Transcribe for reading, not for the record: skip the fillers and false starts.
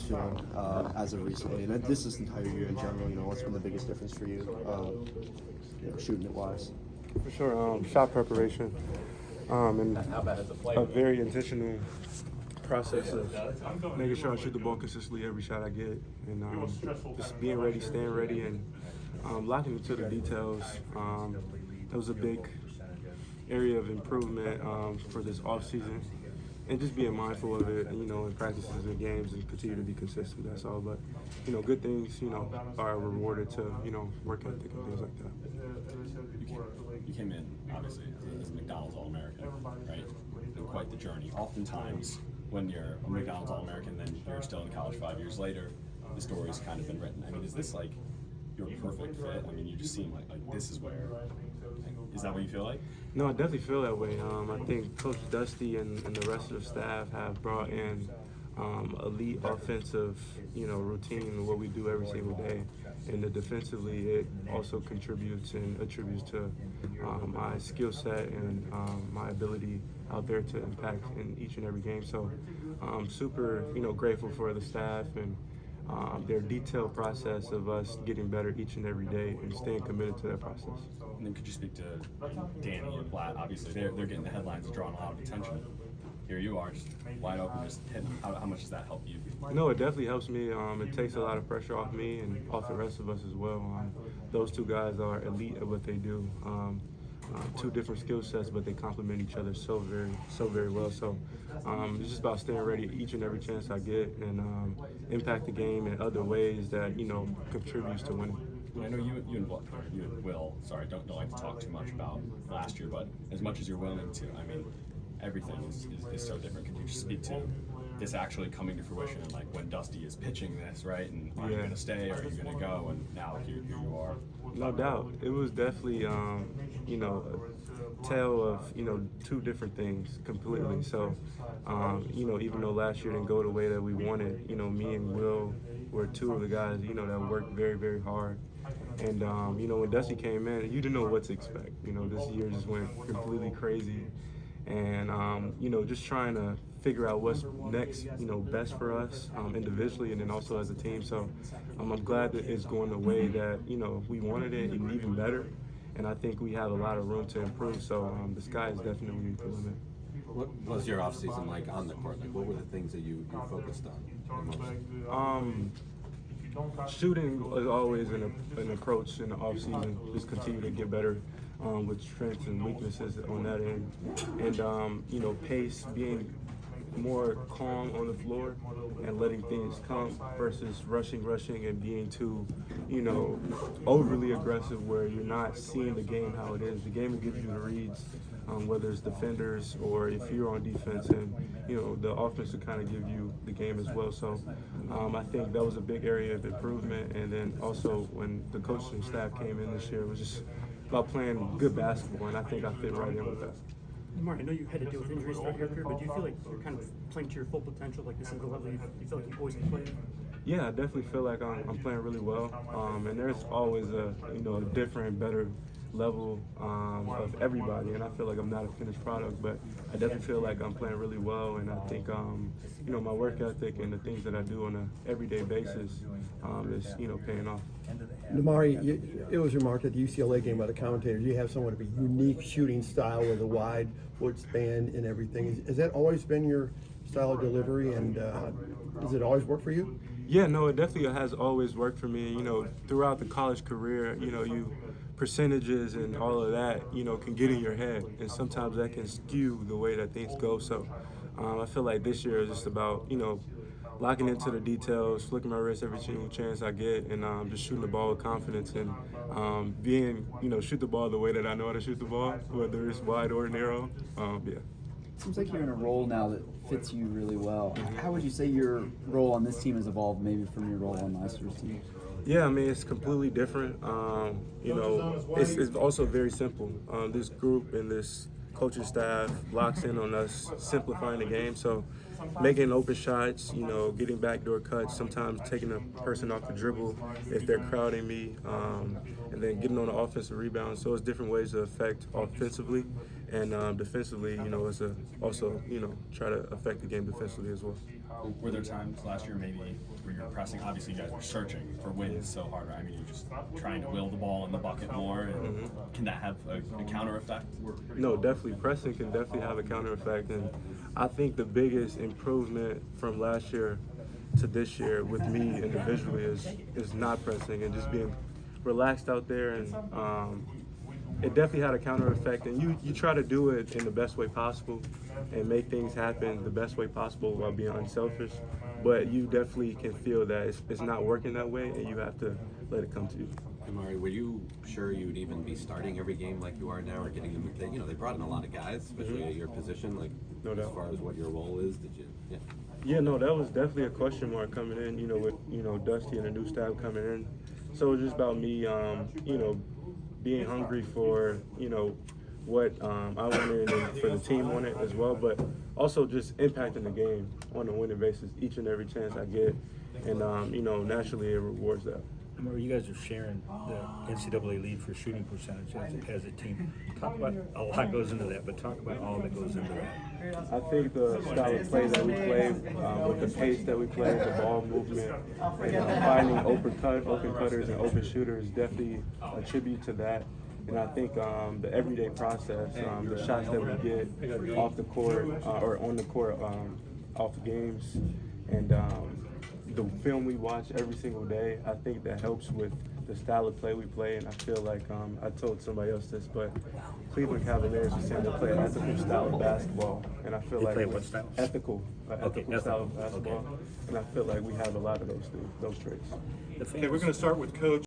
feeling as of recently, and this entire year in general? What's been the biggest difference for you, shooting it wise? For sure, shot preparation, and a very intentional process of making sure I shoot the ball consistently every shot I get, and just being ready, staying ready, and locking into the details. That was a big area of improvement for this offseason, and just being mindful of it, in practices and games, and continue to be consistent. That's all. But good things, are rewarded to work ethic and things like that. You came in obviously as a McDonald's All-American, right? And quite the journey. Oftentimes, when you're a McDonald's All-American, then you're still in college 5 years later, the story's kind of been written. I mean, is this like your perfect fit? I mean, you just seem like this is where. Is that what you feel like? No, I definitely feel that way. I think Coach Dusty and the rest of the staff have brought in elite offensive, routine in what we do every single day. And defensively, it also contributes and attributes to my skill set and my ability out there to impact in each and every game. So I'm super, grateful for the staff and their detailed process of us getting better each and every day and staying committed to that process. And then could you speak to Danny and Blatt? Obviously, they're getting the headlines, drawing a lot of attention. Here you are, just wide open, just hitting. How much does that help you? No, it definitely helps me. It takes a lot of pressure off me and off the rest of us as well. Those two guys are elite at what they do. Two different skill sets, but they complement each other so very well. So it's just about staying ready each and every chance I get and impact the game in other ways that contributes to winning. I know you and Will. Sorry, don't like to talk too much about last year, but as much as you're willing to, I mean, everything is so different. Could you just speak to this actually coming to fruition, and like when Dusty is pitching this, right? And are you going to stay, or are you going to go? And now here you are. No doubt, it was definitely a tale of two different things completely. So even though last year didn't go the way that we wanted, me and Will were two of the guys that worked very hard. And when Dusty came in, you didn't know what to expect. This year just went completely crazy. And just trying to figure out what's next, best for us individually and then also as a team. So I'm glad that it's going the way that we wanted it, and even better. And I think we have a lot of room to improve. So the sky is definitely the limit. What was your off season like on the court? Like, what were the things that you focused on? Shooting is always an approach in the off season. Just continue to get better. With strengths and weaknesses on that end, and pace, being more calm on the floor and letting things come versus rushing and being too, overly aggressive where you're not seeing the game how it is. The game will give you the reads, whether it's defenders or if you're on defense, and the offense will kind of give you the game as well. So I think that was a big area of improvement, and then also when the coaching staff came in this year, it was just about playing good basketball, and I think I fit right in with that. Nimari, I know you had to deal with injuries throughout your career, but do you feel like you're kind of playing to your full potential, like this is the level you feel like you always can play at? Yeah, I definitely feel like I'm playing really well, and there's always a different, better level of everybody, and I feel like I'm not a finished product, but I definitely feel like I'm playing really well, and I think my work ethic and the things that I do on an everyday basis is paying off. Nimari, it was remarked at the UCLA game by the commentators, you have somewhat of a unique shooting style with a wide foot span and everything. Has that always been your style of delivery, and does it always work for you? Yeah, no, it definitely has always worked for me. Throughout the college career, percentages and all of that, can get in your head, and sometimes that can skew the way that things go. So I feel like this year is just about, locking into the details, flicking my wrist every single chance I get, and just shooting the ball with confidence, and shoot the ball the way that I know how to shoot the ball, whether it's wide or narrow. Yeah. Seems like you're in a role now that fits you really well. How would you say your role on this team has evolved maybe from your role on last year's team? Yeah, I mean, it's completely different. It's also very simple. This group and this coaching staff locks in on us simplifying the game. So making open shots, getting backdoor cuts, sometimes taking a person off the dribble if they're crowding me, and then getting on the offensive rebound. So it's different ways to affect offensively. And defensively, you know, it's also, you know, try to affect the game defensively as well. Were there times last year maybe where you were pressing? Obviously, you guys were searching for wins so hard. Right? I mean, you're just trying to will the ball in the bucket more. And can that have a counter effect? No, definitely. Pressing can definitely have a counter effect. And I think the biggest improvement from last year to this year with me individually is not pressing and just being relaxed out there. And it definitely had a counter effect. And you try to do it in the best way possible and make things happen the best way possible while being unselfish. But you definitely can feel that it's not working that way, and you have to let it come to you. Nimari, were you sure you'd even be starting every game like you are now, or getting them? You know, they brought in a lot of guys, especially at your position. Like, No as doubt. far as what your role is, did you? Yeah. Yeah, no, that was definitely a question mark coming in, you know, with, you know, Dusty and the new staff coming in. So it was just about me, you know, being hungry for, you know, what I wanted and for the team wanted as well, but also just impacting the game on a winning basis each and every chance I get. And, you know, naturally it rewards that. Remember, you guys are sharing the NCAA lead for shooting percentage as a team. Talk about, a lot goes into that, but talk about all that goes into that. I think the style of play that we play, with the pace that we play, the ball movement, and finding open cutters and open shooters definitely attribute to that. And I think the everyday process, the shots that we get off the court or on the court, off games, and the film we watch every single day, I think that helps with the style of play we play. And I feel like I told somebody else this, but Cleveland Cavaliers are saying they play an ethical style of basketball, and I feel They like play what style? ethical style of basketball, Okay. and I feel like we have a lot of those traits. The Okay, we're going to start with Coach.